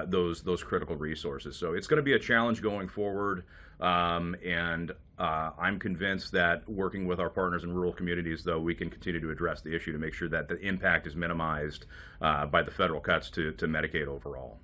those critical resources. So it's going to be a challenge going forward, and I'm convinced that working with our partners in rural communities, though, we can continue to address the issue to make sure that the impact is minimized by the federal cuts to Medicaid overall.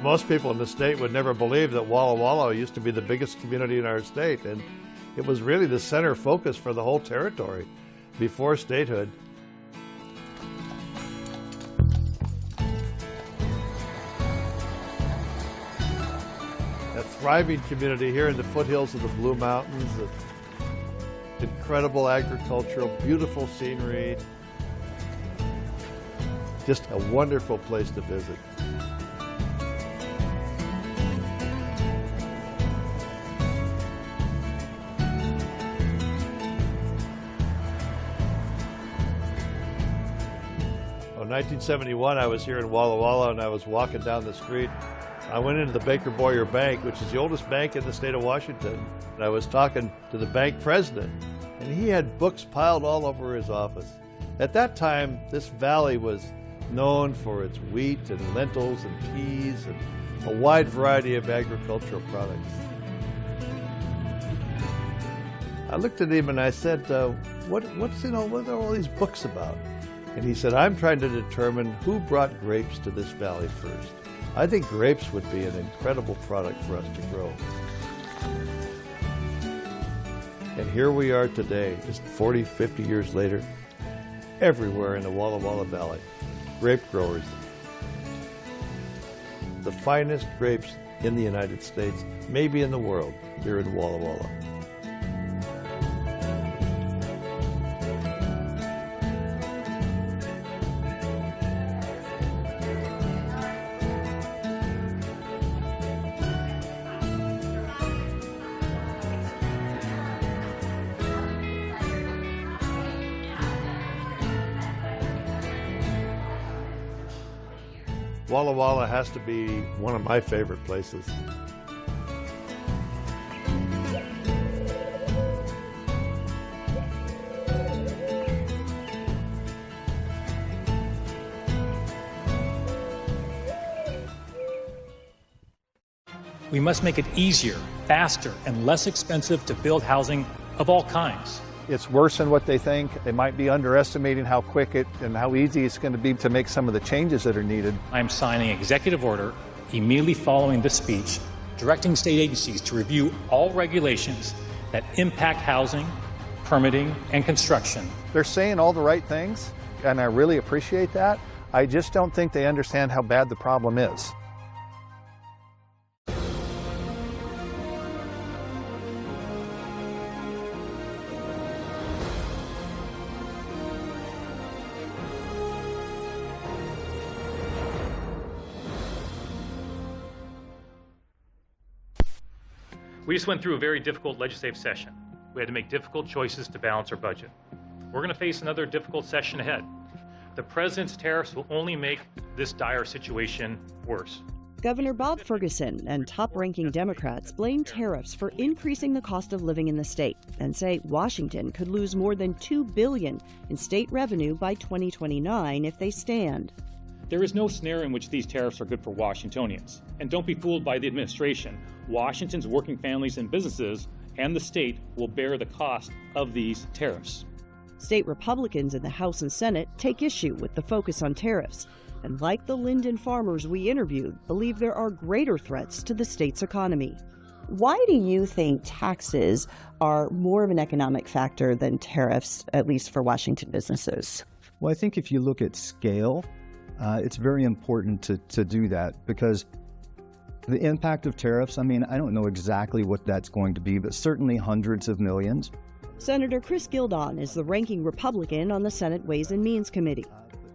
Most people in the state would never believe that Walla Walla used to be the biggest community in our state, and it was really the center focus for the whole territory before statehood. A thriving community here in the foothills of the Blue Mountains, incredible agricultural, beautiful scenery, just a wonderful place to visit. In 1971, I was here in Walla Walla, and I was walking down the street. I went into the Baker Boyer Bank, which is the oldest bank in the state of Washington, and I was talking to the bank president, and he had books piled all over his office. At that time, this valley was known for its wheat and lentils and peas and a wide variety of agricultural products. I looked at him and I said, what are all these books about? And he said, I'm trying to determine who brought grapes to this valley first. I think grapes would be an incredible product for us to grow. And here we are today, just 40, 50 years later, everywhere in the Walla Walla Valley, grape growers. The finest grapes in the United States, maybe in the world, here in Walla Walla. Walla Walla has to be one of my favorite places. We must make it easier, faster, and less expensive to build housing of all kinds. It's worse than what they think. They might be underestimating how quick and how easy it's going to be to make some of the changes that are needed. I am signing executive order immediately following this speech, directing state agencies to review all regulations that impact housing, permitting, and construction. They're saying all the right things, and I really appreciate that. I just don't think they understand how bad the problem is. We just went through a very difficult legislative session. We had to make difficult choices to balance our budget. We're going to face another difficult session ahead. The president's tariffs will only make this dire situation worse. Governor Bob Ferguson and top-ranking Democrats blame tariffs for increasing the cost of living in the state and say Washington could lose more than $2 billion in state revenue by 2029 if they stand. There is no snare in which these tariffs are good for Washingtonians. And don't be fooled by the administration. Washington's working families and businesses and the state will bear the cost of these tariffs. State Republicans in the House and Senate take issue with the focus on tariffs, and like the Linden farmers we interviewed, believe there are greater threats to the state's economy. Why do you think taxes are more of an economic factor than tariffs, at least for Washington businesses? Well, I think if you look at scale, it's very important to do that, because the impact of tariffs, I mean, I don't know exactly what that's going to be, but certainly hundreds of millions. Senator Chris Gildon is the ranking Republican on the Senate Ways and Means Committee.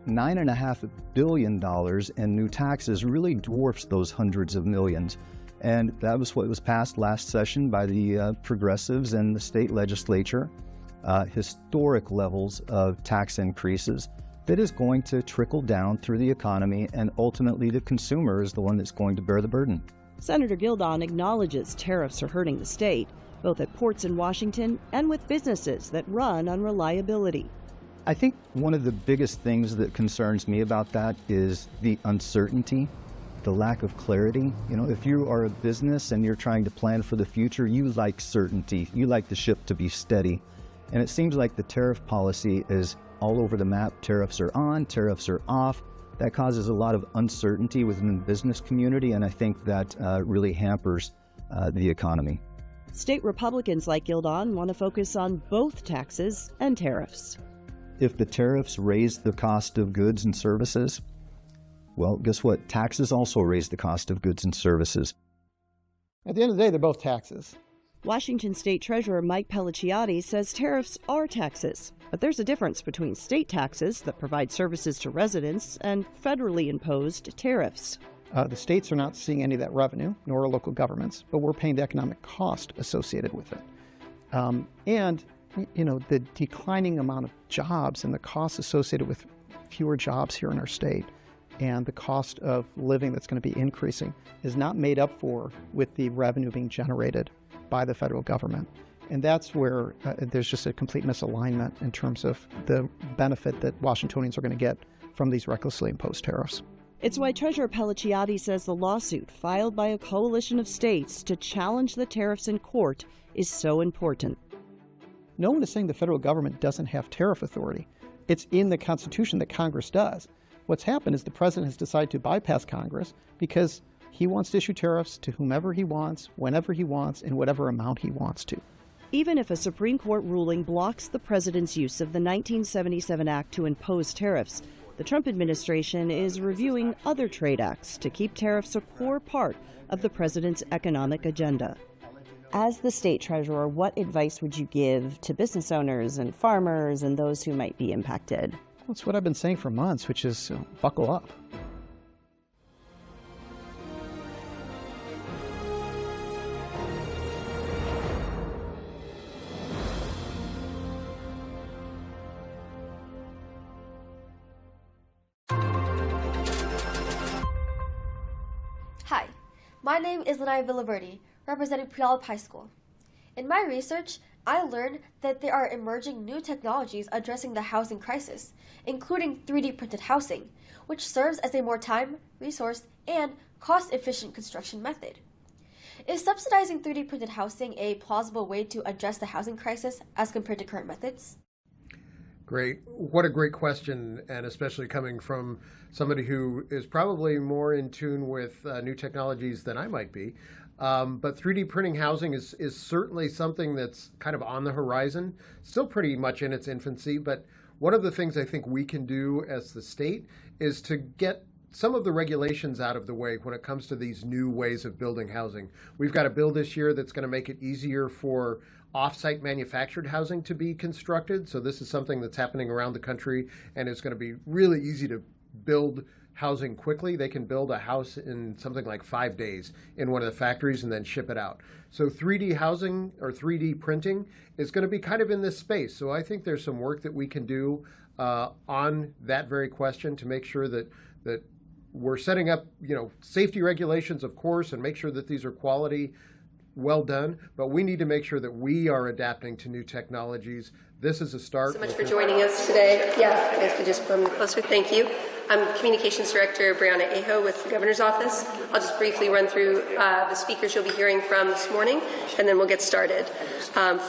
$9.5 billion in new taxes really dwarfs those hundreds of millions. And that was what was passed last session by the progressives in the state legislature. Historic levels of tax increases that is going to trickle down through the economy, and ultimately the consumer is the one that's going to bear the burden. Senator Gildon acknowledges tariffs are hurting the state, both at ports in Washington and with businesses that run on reliability. I think one of the biggest things that concerns me about that is the uncertainty, the lack of clarity. You know, if you are a business and you're trying to plan for the future, you like certainty. You like the ship to be steady. And it seems like the tariff policy is all over the map. Tariffs are on, tariffs are off. That causes a lot of uncertainty within the business community, and I think that really hampers the economy. State Republicans like Gildon want to focus on both taxes and tariffs. If the tariffs raise the cost of goods and services, well, guess what? Taxes also raise the cost of goods and services. At the end of the day, they're both taxes. Washington State Treasurer Mike Pelliciotti says tariffs are taxes, but there's a difference between state taxes that provide services to residents and federally imposed tariffs. The states are not seeing any of that revenue, nor are local governments, but we're paying the economic cost associated with it. And, you know, the declining amount of jobs and the costs associated with fewer jobs here in our state and the cost of living that's going to be increasing is not made up for with the revenue being generated by the federal government. And that's where there's just a complete misalignment in terms of the benefit that Washingtonians are going to get from these recklessly imposed tariffs. It's why Treasurer Pelliciotti says the lawsuit filed by a coalition of states to challenge the tariffs in court is so important. No one is saying the federal government doesn't have tariff authority. It's in the Constitution that Congress does. What's happened is the president has decided to bypass Congress because he wants to issue tariffs to whomever he wants, whenever he wants, in whatever amount he wants to. Even if a Supreme Court ruling blocks the president's use of the 1977 Act to impose tariffs, the Trump administration is reviewing other trade acts to keep tariffs a core part of the president's economic agenda. As the state treasurer, what advice would you give to business owners and farmers and those who might be impacted? That's what I've been saying for months, which is buckle up. Hi, my name is Lanai Villaverde, representing Puyallup High School. In my research, I learned that there are emerging new technologies addressing the housing crisis, including 3D printed housing, which serves as a more time, resource, and cost-efficient construction method. Is subsidizing 3D printed housing a plausible way to address the housing crisis as compared to current methods? Great. What a great question, and especially coming from somebody who is probably more in tune with new technologies than I might be. But 3D printing housing is certainly something that's kind of on the horizon, still pretty much in its infancy. But one of the things I think we can do as the state is to get some of the regulations out of the way when it comes to these new ways of building housing. We've got a bill this year that's going to make it easier for off-site manufactured housing to be constructed. So this is something that's happening around the country, and it's going to be really easy to build housing quickly. They can build a house in something like 5 days in one of the factories and then ship it out. So 3D housing or 3D printing is going to be kind of in this space. So I think there's some work that we can do on that very question to make sure that we're setting up, safety regulations, of course, and make sure that these are quality, well done, but we need to make sure that we are adapting to new technologies. This is a start. Thank you so much for joining us today. Yeah, I guess we just come closer. Thank you. I'm Communications Director Brianna Aho with the Governor's Office. I'll just briefly run through the speakers you'll be hearing from this morning, and then we'll get started.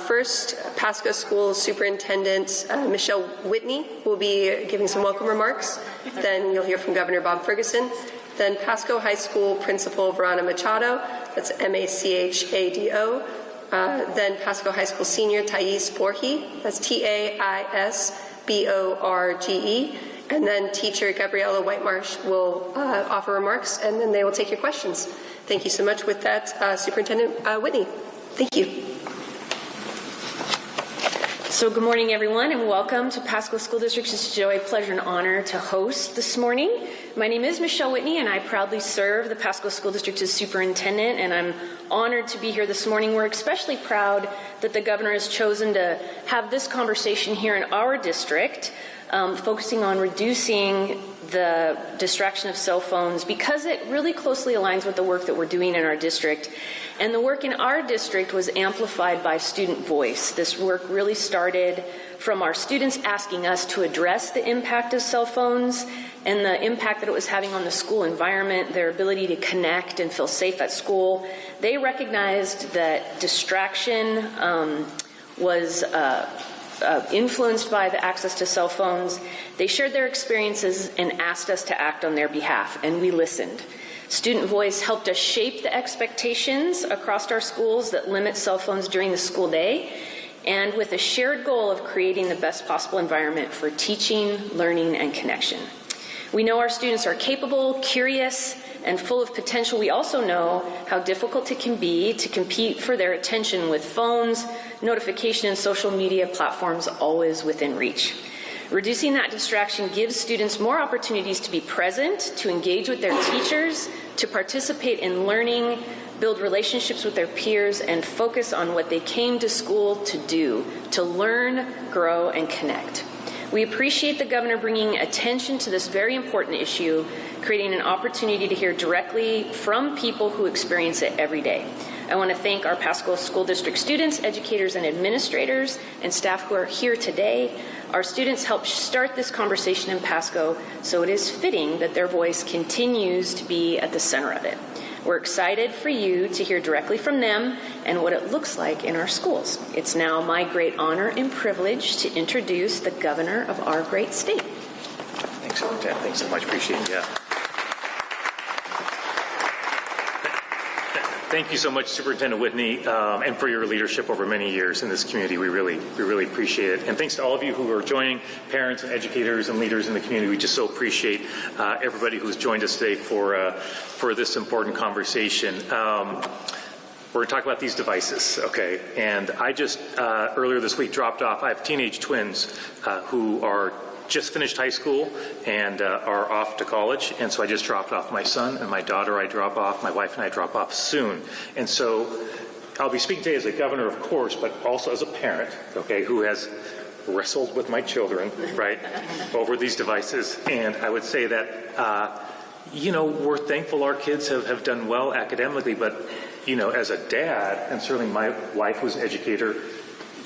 First, Pasco School Superintendent Michelle Whitney will be giving some welcome remarks. Then you'll hear from Governor Bob Ferguson. Then Pasco High School Principal Verona Machado, that's M-A-C-H-A-D-O. Then Pasco High School Senior Thais Borge, that's T-A-I-S-B-O-R-G-E. And then teacher Gabriella Whitemarsh will offer remarks, and then they will take your questions. Thank you so much. With that, Superintendent Whitney, thank you. So good morning, everyone, and welcome to Pasco School District. It's a joy, pleasure, and honor to host this morning. My name is Michelle Whitney, and I proudly serve the Pasco School District as superintendent, and I'm honored to be here this morning. We're especially proud that the governor has chosen to have this conversation here in our district, focusing on reducing the distraction of cell phones, because it really closely aligns with the work that we're doing in our district. And the work in our district was amplified by student voice. This work really started from our students asking us to address the impact of cell phones and the impact that it was having on the school environment, their ability to connect and feel safe at school. They recognized that distraction was influenced by the access to cell phones. They shared their experiences and asked us to act on their behalf, and we listened. Student voice helped us shape the expectations across our schools that limit cell phones during the school day, and with a shared goal of creating the best possible environment for teaching, learning, and connection. We know our students are capable, curious, and full of potential. We also know how difficult it can be to compete for their attention with phones, notification, and social media platforms always within reach. Reducing that distraction gives students more opportunities to be present, to engage with their teachers, to participate in learning, build relationships with their peers, and focus on what they came to school to do, to learn, grow, and connect. We appreciate the governor bringing attention to this very important issue, creating an opportunity to hear directly from people who experience it every day. I want to thank our Pasco School District students, educators, and administrators, and staff who are here today. Our students helped start this conversation in Pasco, so it is fitting that their voice continues to be at the center of it. We're excited for you to hear directly from them and what it looks like in our schools. It's now my great honor and privilege to introduce the governor of our great state. Thanks, Superintendent. Thanks so much. Appreciate it. Yeah. Thank you so much, Superintendent Whitney, and for your leadership over many years in this community. We really appreciate it. And thanks to all of you who are joining, parents and educators and leaders in the community. We just so appreciate everybody who's joined us today for this important conversation. We're going to talk about these devices, okay? And I just earlier this week dropped off. I have teenage twins who are just finished high school and are off to college, and so I just dropped off my son and my daughter. I drop off, my wife and I drop off soon, and so I'll be speaking today as a governor, of course, but also as a parent, okay, who has wrestled with my children, right, over these devices. And I would say that we're thankful our kids have done well academically, but as a dad, and certainly my wife was an educator,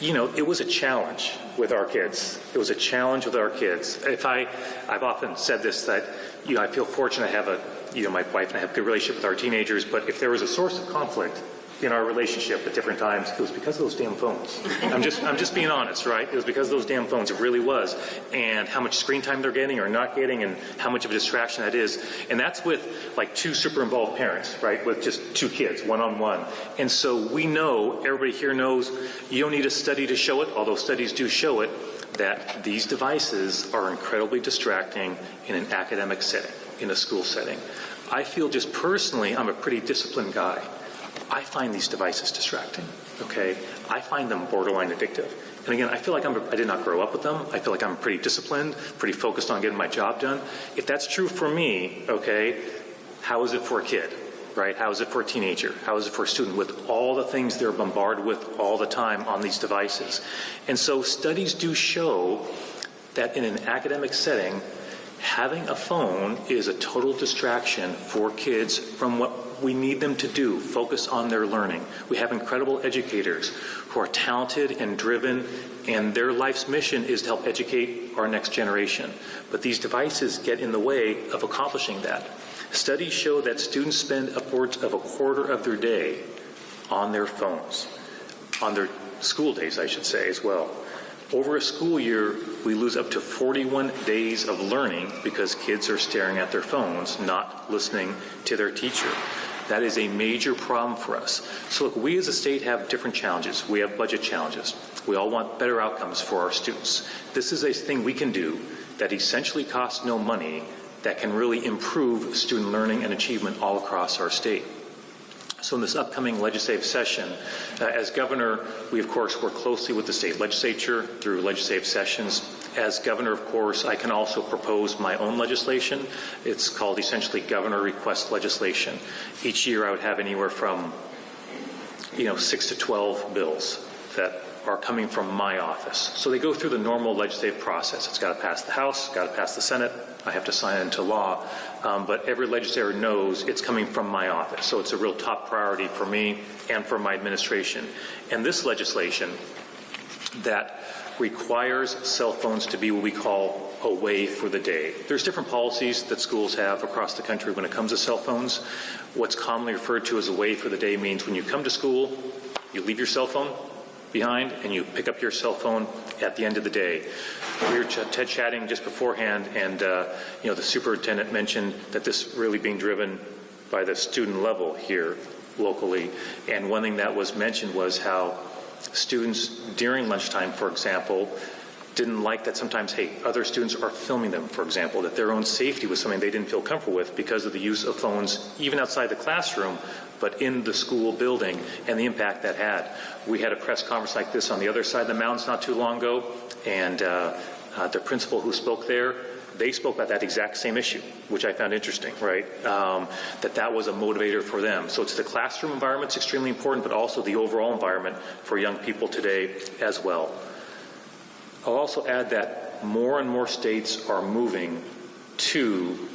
it was a challenge with our kids. It was a challenge with our kids. I've often said this, that, I feel fortunate to have my wife and I have a good relationship with our teenagers, but if there was a source of conflict in our relationship at different times, it was because of those damn phones. I'm just being honest, right? It was because of those damn phones. It really was. And how much screen time they're getting or not getting, and how much of a distraction that is. And that's with like two super involved parents, right? With just two kids, one-on-one. And so we know, everybody here knows, you don't need a study to show it, although studies do show it, that these devices are incredibly distracting in an academic setting, in a school setting. I feel just personally, I'm a pretty disciplined guy. I find these devices distracting, okay? I find them borderline addictive. And again, I feel like I did not grow up with them. I feel like I'm pretty disciplined, pretty focused on getting my job done. If that's true for me, okay, how is it for a kid, right? How is it for a teenager? How is it for a student with all the things they're bombarded with all the time on these devices? And so studies do show that in an academic setting, having a phone is a total distraction for kids from what we need them to do, focus on their learning. We have incredible educators who are talented and driven, and their life's mission is to help educate our next generation. But these devices get in the way of accomplishing that. Studies show that students spend upwards of a quarter of their day on their phones, on their school days, I should say, as well. Over a school year, we lose up to 41 days of learning because kids are staring at their phones, not listening to their teacher. That is a major problem for us. So look, we as a state have different challenges. We have budget challenges. We all want better outcomes for our students. This is a thing we can do that essentially costs no money, that can really improve student learning and achievement all across our state. So in this upcoming legislative session, as governor, we of course work closely with the state legislature through legislative sessions. As governor, of course, I can also propose my own legislation. It's called essentially governor request legislation. Each year I would have anywhere from 6 to 12 bills that are coming from my office. So they go through the normal legislative process. It's got to pass the House, got to pass the Senate. I have to sign it into law. But every legislator knows it's coming from my office. So it's a real top priority for me and for my administration. And this legislation that requires cell phones to be what we call away for the day. There's different policies that schools have across the country when it comes to cell phones. What's commonly referred to as away for the day means when you come to school, you leave your cell phone behind and you pick up your cell phone at the end of the day. We were chatting just beforehand, and the superintendent mentioned that this really being driven by the student level here locally. And one thing that was mentioned was how students during lunchtime, for example, didn't like that sometimes, other students are filming them, for example, that their own safety was something they didn't feel comfortable with because of the use of phones, even outside the classroom, but in the school building, and the impact that had. We had a press conference like this on the other side of the mountains not too long ago, and the principal who spoke there, they spoke about that exact same issue, which I found interesting, right? That was a motivator for them. So it's the classroom environment's extremely important, but also the overall environment for young people today as well. I'll also add that more and more states are moving to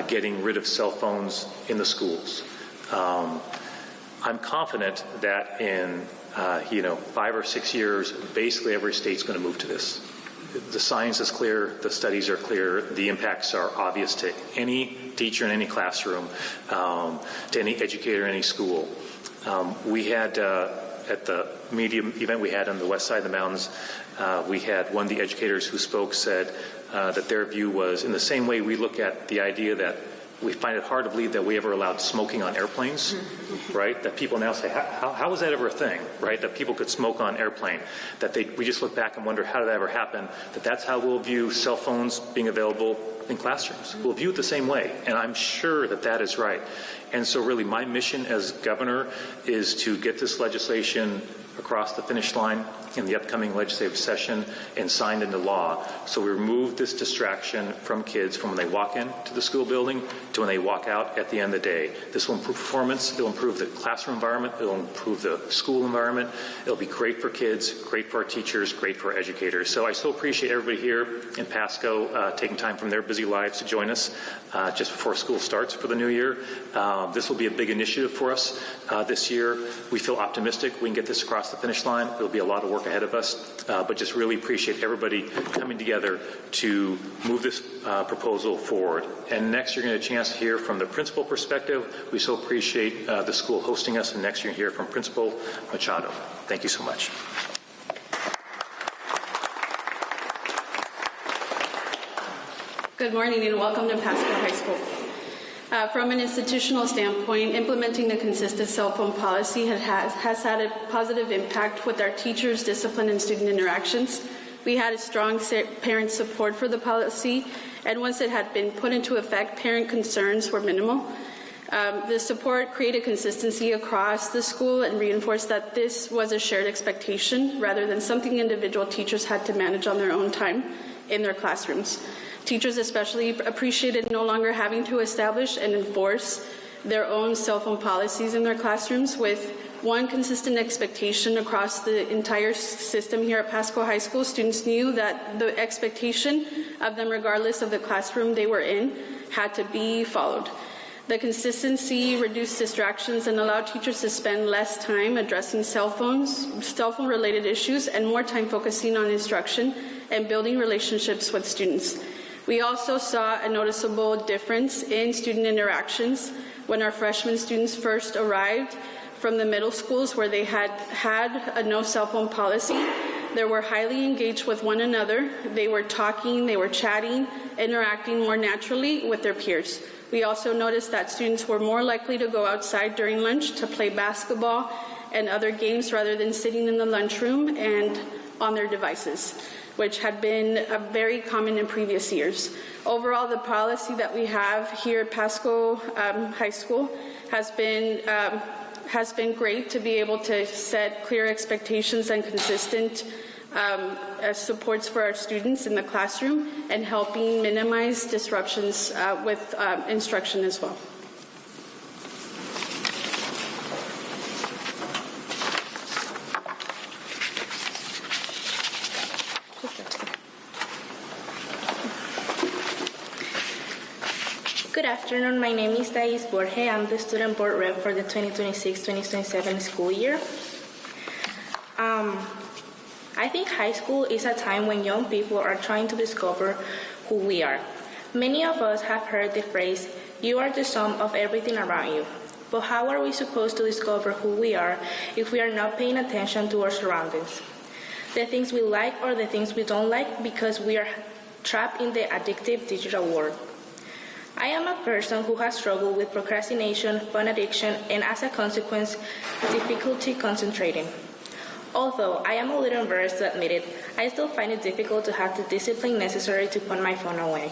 getting rid of cell phones in the schools. I'm confident that in 5 or 6 years, basically every state's going to move to this. The science is clear, the studies are clear, the impacts are obvious to any teacher in any classroom, to any educator in any school. We had at the medium event we had on the west side of the mountains, we had one of the educators who spoke said that their view was, in the same way we look at the idea that we find it hard to believe that we ever allowed smoking on airplanes, right? That people now say, how was that ever a thing, right? That people could smoke on airplane. That we just look back and wonder, how did that ever happen? That's how we'll view cell phones being available in classrooms. We'll view it the same way, and I'm sure that is right. And so really my mission as governor is to get this legislation across the finish line in the upcoming legislative session and signed into law. So we remove this distraction from kids from when they walk into the school building to when they walk out at the end of the day. This will improve performance, it'll improve the classroom environment, it'll improve the school environment, it'll be great for kids, great for our teachers, great for our educators. So I so appreciate everybody here in Pasco taking time from their busy lives to join us just before school starts for the new year. This will be a big initiative for us this year. We feel optimistic we can get this across the finish line. It'll be a lot of work ahead of us, but just really appreciate everybody coming together to move this proposal forward. And next you're going to get a chance to hear from the principal perspective. We so appreciate the school hosting us, and next you're going to hear from Principal Machado. Thank you so much. Good morning and welcome to Pasco High School. From an institutional standpoint, implementing the consistent cell phone policy has had a positive impact with our teachers, discipline, and student interactions. We had a strong parent support for the policy, and once it had been put into effect, parent concerns were minimal. The support created consistency across the school and reinforced that this was a shared expectation rather than something individual teachers had to manage on their own time in their classrooms. Teachers especially appreciated no longer having to establish and enforce their own cell phone policies in their classrooms with one consistent expectation across the entire system here at Pasco High School. Students knew that the expectation of them, regardless of the classroom they were in, had to be followed. The consistency reduced distractions and allowed teachers to spend less time addressing cell phone-related issues, and more time focusing on instruction and building relationships with students. We also saw a noticeable difference in student interactions when our freshman students first arrived from the middle schools where they had a no cell phone policy. They were highly engaged with one another. They were talking, they were chatting, interacting more naturally with their peers. We also noticed that students were more likely to go outside during lunch to play basketball and other games rather than sitting in the lunchroom and on their devices, which had been very common in previous years. Overall, the policy that we have here at Pasco High School has been has been great to be able to set clear expectations and consistent supports for our students in the classroom and helping minimize disruptions with instruction as well. Good afternoon, my name is Thais Borge. I'm the student board rep for the 2026-2027 school year. I think high school is a time when young people are trying to discover who we are. Many of us have heard the phrase, "You are the sum of everything around you." But how are we supposed to discover who we are if we are not paying attention to our surroundings? The things we like or the things we don't like because we are trapped in the addictive digital world. I am a person who has struggled with procrastination, phone addiction, and as a consequence, difficulty concentrating. Although I am a little embarrassed to admit it, I still find it difficult to have the discipline necessary to put my phone away.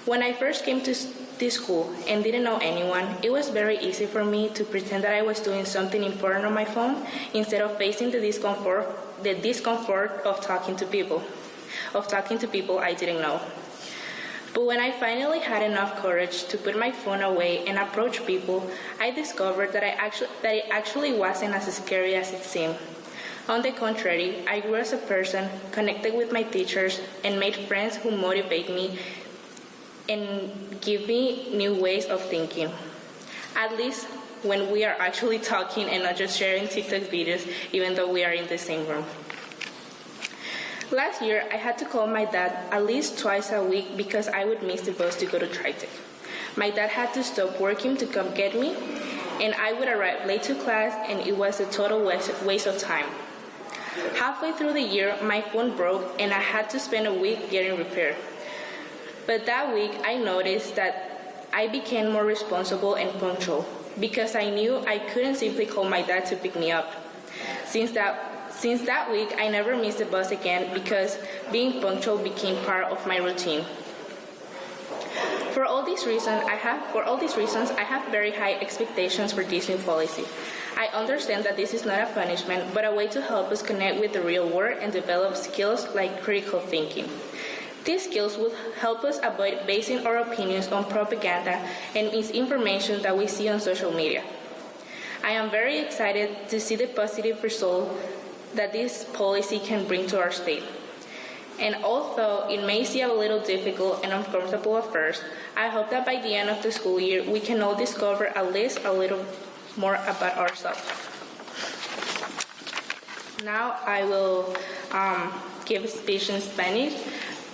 When I first came to this school and didn't know anyone, it was very easy for me to pretend that I was doing something important on my phone instead of facing the discomfort of talking to people I didn't know. But when I finally had enough courage to put my phone away and approach people, I discovered that it actually wasn't as scary as it seemed. On the contrary, I grew as a person, connected with my teachers, and made friends who motivate me and give me new ways of thinking. At least when we are actually talking and not just sharing TikTok videos, even though we are in the same room. Last year, I had to call my dad at least twice a week because I would miss the bus to go to TriTech. My dad had to stop working to come get me, and I would arrive late to class, and it was a total waste of time. Halfway through the year, my phone broke, and I had to spend a week getting repaired. But that week, I noticed that I became more responsible and punctual because I knew I couldn't simply call my dad to pick me up. Since that week, I never missed the bus again because being punctual became part of my routine. For all these reasons, I have very high expectations for this new policy. I understand that this is not a punishment, but a way to help us connect with the real world and develop skills like critical thinking. These skills will help us avoid basing our opinions on propaganda and misinformation that we see on social media. I am very excited to see the positive result that this policy can bring to our state. And although it may seem a little difficult and uncomfortable at first, I hope that by the end of the school year, we can all discover at least a little more about ourselves. Now I will give a speech in Spanish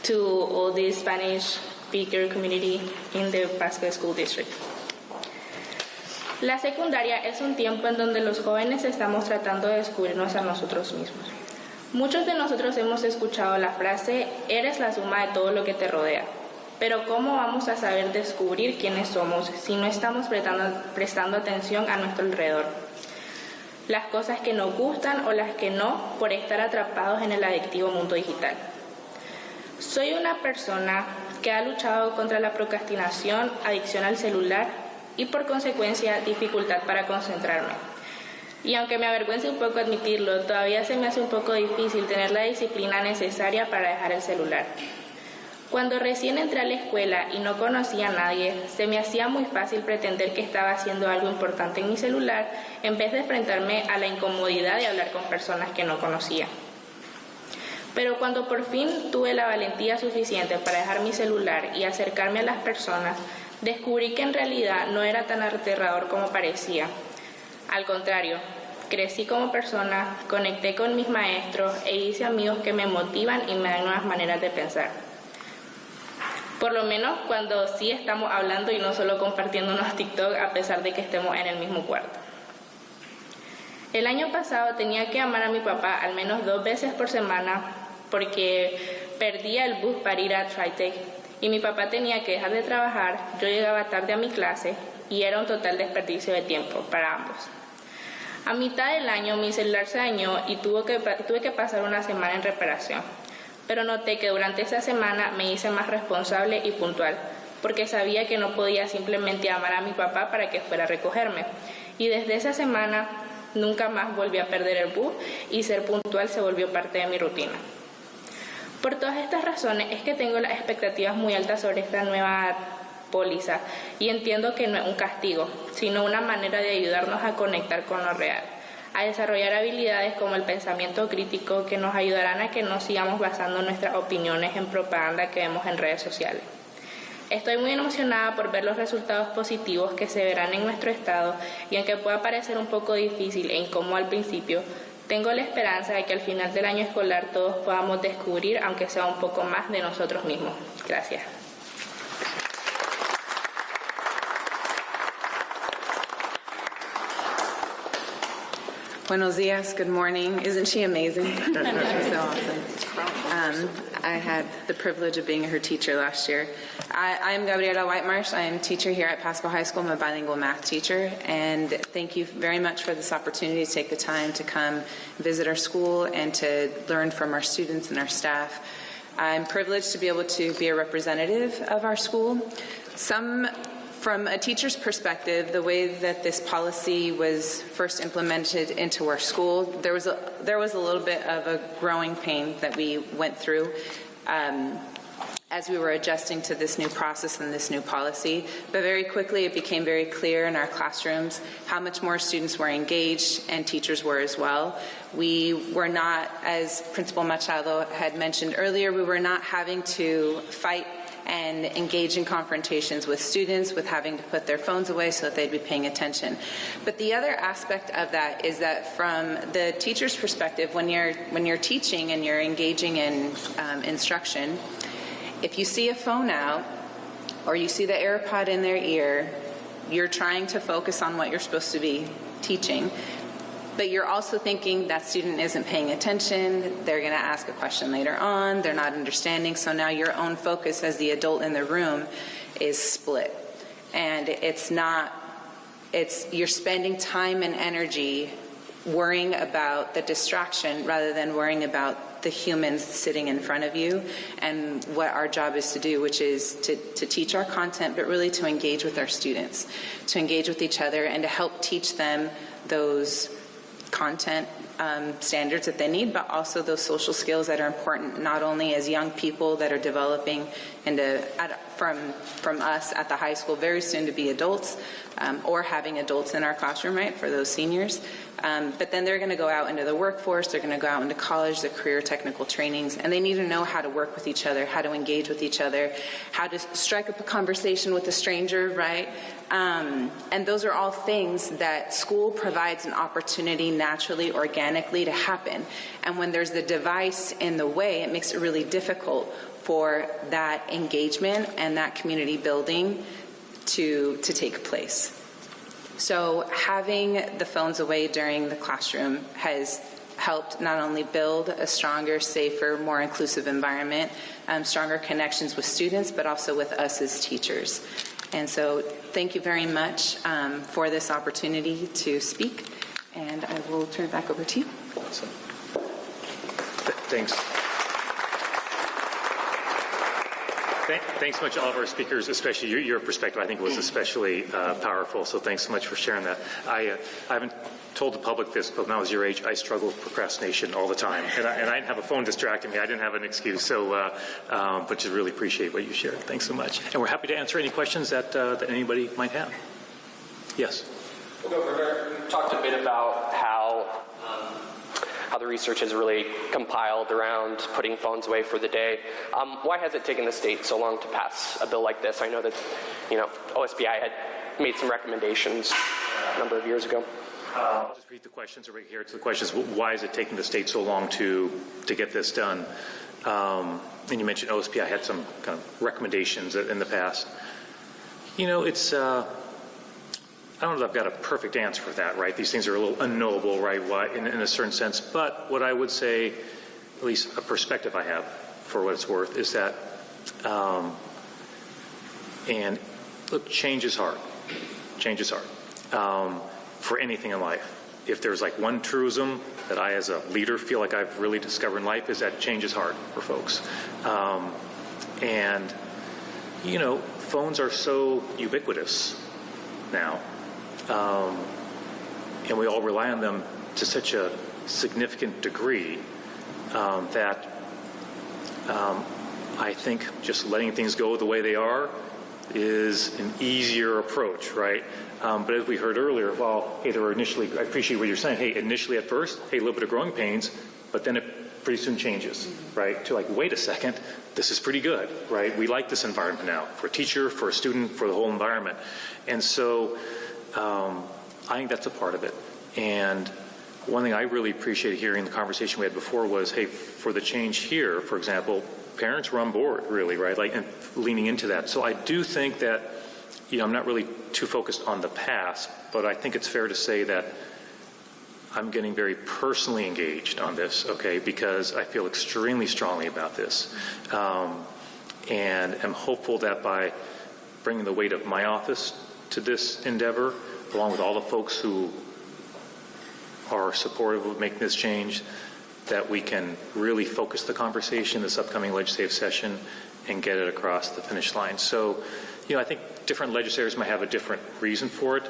to all the Spanish speaker community in the Pasco School District. La secundaria es un tiempo en donde los jóvenes estamos tratando de descubrirnos a nosotros mismos. Muchos de nosotros hemos escuchado la frase, eres la suma de todo lo que te rodea. Pero ¿cómo vamos a saber descubrir quiénes somos si no estamos prestando atención a nuestro alrededor? Las cosas que nos gustan o las que no, por estar atrapados en el adictivo mundo digital. Soy una persona que ha luchado contra la procrastinación, adicción al celular y por consecuencia dificultad para concentrarme. Y aunque me avergüenza un poco admitirlo, todavía se me hace un poco difícil tener la disciplina necesaria para dejar el celular. Cuando recién entré a la escuela y no conocía a nadie, se me hacía muy fácil pretender que estaba haciendo algo importante en mi celular en vez de enfrentarme a la incomodidad de hablar con personas que no conocía. Pero cuando por fin tuve la valentía suficiente para dejar mi celular y acercarme a las personas, descubrí que en realidad no era tan aterrador como parecía. Al contrario, crecí como persona, conecté con mis maestros e hice amigos que me motivan y me dan nuevas maneras de pensar. Por lo menos cuando sí estamos hablando y no solo compartiendo unos TikTok a pesar de que estemos en el mismo cuarto. El año pasado tenía que llamar a mi papá al menos 2 veces por semana porque perdía el bus para ir a TriTech y mi papá tenía que dejar de trabajar, yo llegaba tarde a mi clase y era un total desperdicio de tiempo para ambos. A mitad del año mi celular se dañó y tuve que pasar una semana en reparación, pero noté que durante esa semana me hice más responsable y puntual. porque sabía que no podía simplemente llamar a mi papá para que fuera a recogerme. Y desde esa semana nunca más volví a perder el bus y ser puntual se volvió parte de mi rutina. Por todas estas razones es que tengo las expectativas muy altas sobre esta nueva póliza y entiendo que no es un castigo, sino una manera de ayudarnos a conectar con lo real, a desarrollar habilidades como el pensamiento crítico que nos ayudarán a que no sigamos basando nuestras opiniones en propaganda que vemos en redes sociales. Estoy muy emocionada por ver los resultados positivos que se verán en nuestro estado y aunque pueda parecer un poco difícil e incómodo al principio, tengo la esperanza de que al final del año escolar todos podamos descubrir, aunque sea un poco más, de nosotros mismos. Gracias. Buenos dias, good morning. Isn't she amazing? She's so awesome. I had the privilege of being her teacher last year. I am Gabriela Whitemarsh. I am teacher here at Pasco High School. I'm a bilingual math teacher, and thank you very much for this opportunity to take the time to come visit our school and to learn from our students and our staff. I'm privileged to be able to be a representative of our school. From a teacher's perspective, the way that this policy was first implemented into our school, there was a little bit of a growing pain that we went through as we were adjusting to this new process and this new policy. But very quickly, it became very clear in our classrooms how much more students were engaged and teachers were as well. We were not, as Principal Machado had mentioned earlier, we were not having to fight and engage in confrontations with students, with having to put their phones away so that they'd be paying attention. But the other aspect of that is that from the teacher's perspective, when you're teaching and you're engaging in instruction, if you see a phone out or you see the AirPod in their ear, you're trying to focus on what you're supposed to be teaching. But you're also thinking that student isn't paying attention, they're going to ask a question later on, they're not understanding, so now your own focus as the adult in the room is split. And you're spending time and energy worrying about the distraction rather than worrying about the humans sitting in front of you and what our job is to do, which is to teach our content, but really to engage with our students, to engage with each other and to help teach them those content standards that they need, but also those social skills that are important not only as young people that are developing from us at the high school very soon to be adults or having adults in our classroom, right, for those seniors. But then they're going to go out into the workforce, they're going to go out into college, the career technical trainings, and they need to know how to work with each other, how to engage with each other, how to strike up a conversation with a stranger, right? And those are all things that school provides an opportunity naturally, organically to happen. And when there's the device in the way, it makes it really difficult for that engagement and that community building to take place. So having the phones away during the classroom has helped not only build a stronger, safer, more inclusive environment, stronger connections with students, but also with us as teachers. And so thank you very much for this opportunity to speak, and I will turn it back over to you. Awesome. Thanks. Thanks so much to all of our speakers, especially your perspective. I think was especially powerful, so thanks so much for sharing that. I haven't told the public this, but when I was your age, I struggled with procrastination all the time, and I didn't have a phone distracting me. I didn't have an excuse, so but just really appreciate what you shared. Thanks so much. And we're happy to answer any questions that anybody might have. Yes? Well, Governor, you talked a bit about how the research has really compiled around putting phones away for the day. Why has it taken the state so long to pass a bill like this? I know that, OSBI had made some recommendations a number of years ago. I'll just read the questions over here. To the questions, why is it taking the state so long to get this done? And you mentioned OSBI had some kind of recommendations in the past. It's I don't know that I've got a perfect answer for that, right? These things are a little unknowable, right, in a certain sense. But what I would say, at least a perspective I have for what it's worth, is that, and look, change is hard. Change is hard for anything in life. If there's like one truism that I as a leader feel like I've really discovered in life is that change is hard for folks. And you know, phones are so ubiquitous now, and we all rely on them to such a significant degree that I think just letting things go the way they are is an easier approach, right? But as we heard earlier, well, hey, there were initially, I appreciate what you're saying, hey, initially at first, hey, a little bit of growing pains, but then it pretty soon changes, right? To like, wait a second, this is pretty good, right? We like this environment now, for a teacher, for a student, for the whole environment. And so I think that's a part of it. And one thing I really appreciated hearing in the conversation we had before was, hey, for the change here, for example, parents were on board, really, right? Like, and leaning into that. So I do think that, you know, I'm not really too focused on the past, but I think it's fair to say that I'm getting very personally engaged on this, okay, because I feel extremely strongly about this. And I'm hopeful that by bringing the weight of my office to this endeavor, along with all the folks who are supportive of making this change, that we can really focus the conversation this upcoming legislative session and get it across the finish line. So, you know, I think different legislators might have a different reason for it,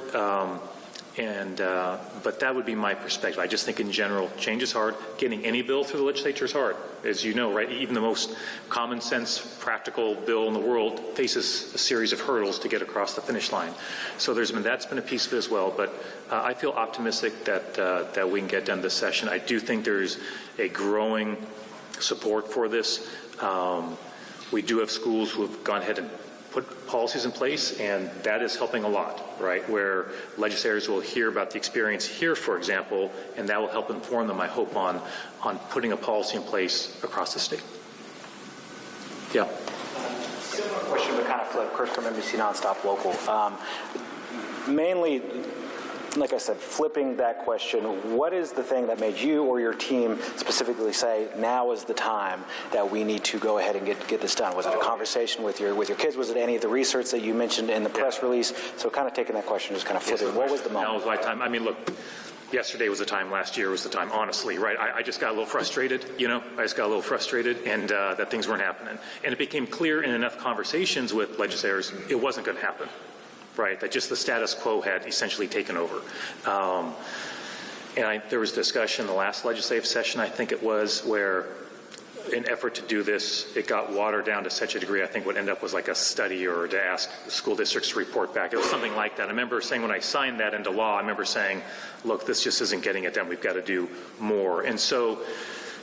but that would be my perspective. I just think in general, change is hard. Getting any bill through the legislature is hard, as you know, right? Even the most common sense, practical bill in the world faces a series of hurdles to get across the finish line. So that's been a piece of it as well. But I feel optimistic that we can get done this session. I do think there's a growing support for this. We do have schools who have gone ahead and put policies in place, and that is helping a lot, right? Where legislators will hear about the experience here, for example, and that will help inform them, I hope, on putting a policy in place across the state. Yeah. Similar question, but kind of flip. Chris from NBC Nonstop Local. Mainly, like I said, flipping that question, what is the thing that made you or your team specifically say, now is the time that we need to go ahead and get this done? Was it a conversation with your kids? Was it any of the research that you mentioned in the press release? So kind of taking that question, just kind of flipping. What was the moment? Now was my time. I mean, look, yesterday was the time, last year was the time, honestly, right? I just got a little frustrated, you know? I just got a little frustrated and that things weren't happening. And it became clear in enough conversations with legislators, it wasn't going to happen. Right, that just the status quo had essentially taken over. There was discussion in the last legislative session, I think it was, where in effort to do this, it got watered down to such a degree, I think what ended up was like a study or to ask school districts to report back. It was something like that. I remember saying when I signed that into law, I remember saying, look, this just isn't getting it done. We've got to do more. And so,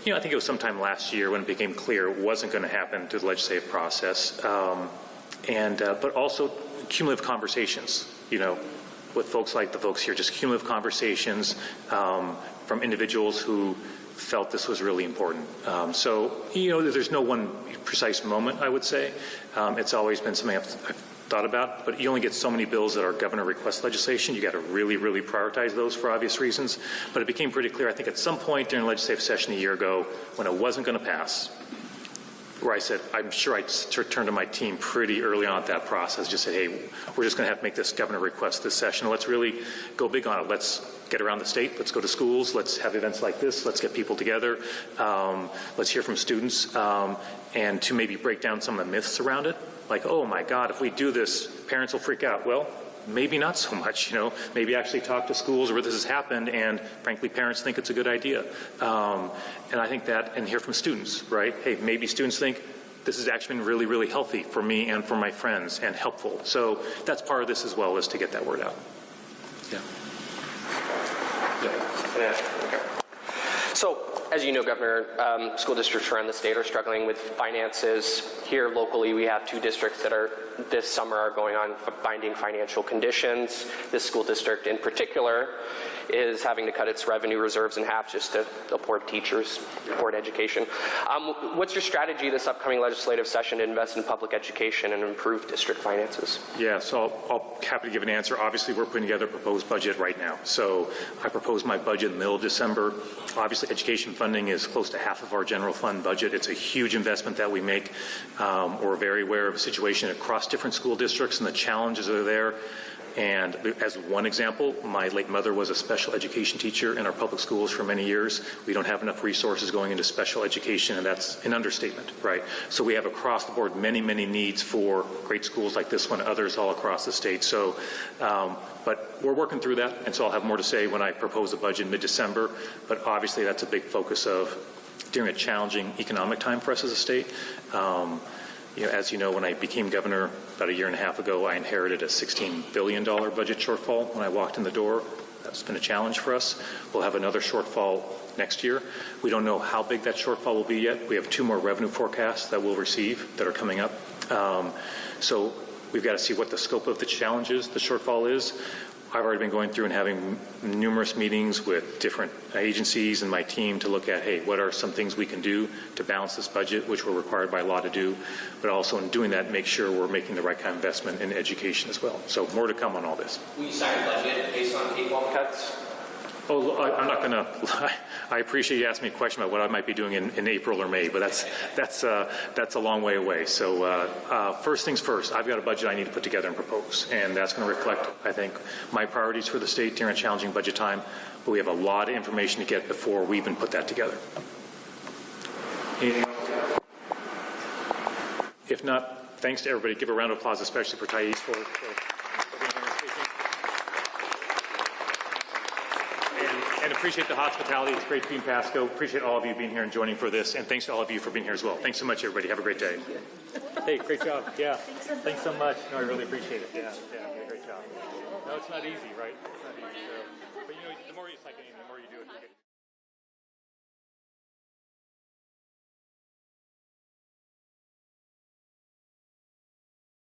you know, I think it was sometime last year when it became clear it wasn't going to happen through the legislative process. But also cumulative conversations, you know, with folks like the folks here, just cumulative conversations from individuals who felt this was really important. So, you know, there's no one precise moment, I would say. It's always been something I've thought about, but you only get so many bills that are governor request legislation. You got to really, really prioritize those for obvious reasons. But it became pretty clear, I think, at some point during the legislative session a year ago when it wasn't going to pass, where I said, I'm sure I turned to my team pretty early on at that process, just said, hey, we're just going to have to make this governor request this session. Let's really go big on it. Let's get around the state. Let's go to schools. Let's have events like this. Let's get people together. Let's hear from students and to maybe break down some of the myths around it. Like, oh my God, if we do this, parents will freak out. Well, maybe not so much, you know. Maybe actually talk to schools where this has happened and frankly parents think it's a good idea. And I think that, and hear from students, right? Hey, maybe students think this has actually been really, really healthy for me and for my friends and helpful. So that's part of this as well, is to get that word out. Yeah. Okay. So, as you know, Governor, school districts around the state are struggling with finances. Here locally, we have 2 districts that are this summer are going on finding financial conditions. This school district in particular is having to cut its revenue reserves in half just to support teachers, support education. What's your strategy this upcoming legislative session to invest in public education and improve district finances? Yeah, so I'll happy to give an answer. Obviously, we're putting together a proposed budget right now. So I proposed my budget in the middle of December. Obviously, education funding is close to half of our general fund budget. It's a huge investment that we make. We're very aware of the situation across different school districts and the challenges that are there. And as one example, my late mother was a special education teacher in our public schools for many years. We don't have enough resources going into special education, and that's an understatement, right? So we have across the board many, many needs for great schools like this one, others all across the state. So, but we're working through that, and so I'll have more to say when I propose a budget in mid-December. But obviously that's a big focus of during a challenging economic time for us as a state. As you know, when I became governor about a year and a half ago, I inherited a $16 billion budget shortfall when I walked in the door. That's been a challenge for us. We'll have another shortfall next year. We don't know how big that shortfall will be yet. We have 2 more revenue forecasts that we'll receive that are coming up. So we've got to see what the scope of the challenge is, the shortfall is. I've already been going through and having numerous meetings with different agencies and my team to look at, hey, what are some things we can do to balance this budget, which we're required by law to do, but also in doing that, make sure we're making the right kind of investment in education as well. So more to come on all this. Will you sign a budget based on K-12 cuts? Oh, I'm not going to lie. I appreciate you asking me a question about what I might be doing in April or May, but that's a long way away. So first things first, I've got a budget I need to put together and propose, and that's going to reflect, I think, my priorities for the state during a challenging budget time. But we have a lot of information to get before we even put that together. Anything else? If not, thanks to everybody. Give a round of applause, especially for Thais for being here and speaking. And appreciate the hospitality. It's great to be in Pasco. Appreciate all of you being here and joining for this. And thanks to all of you for being here as well. Thanks so much, everybody. Have a great day. Hey, great job. Yeah. Thanks so much. No, I really appreciate it. Yeah, great job. No, it's not easy, right? It's not easy. But the more you, it's like anything, the more you do it, you get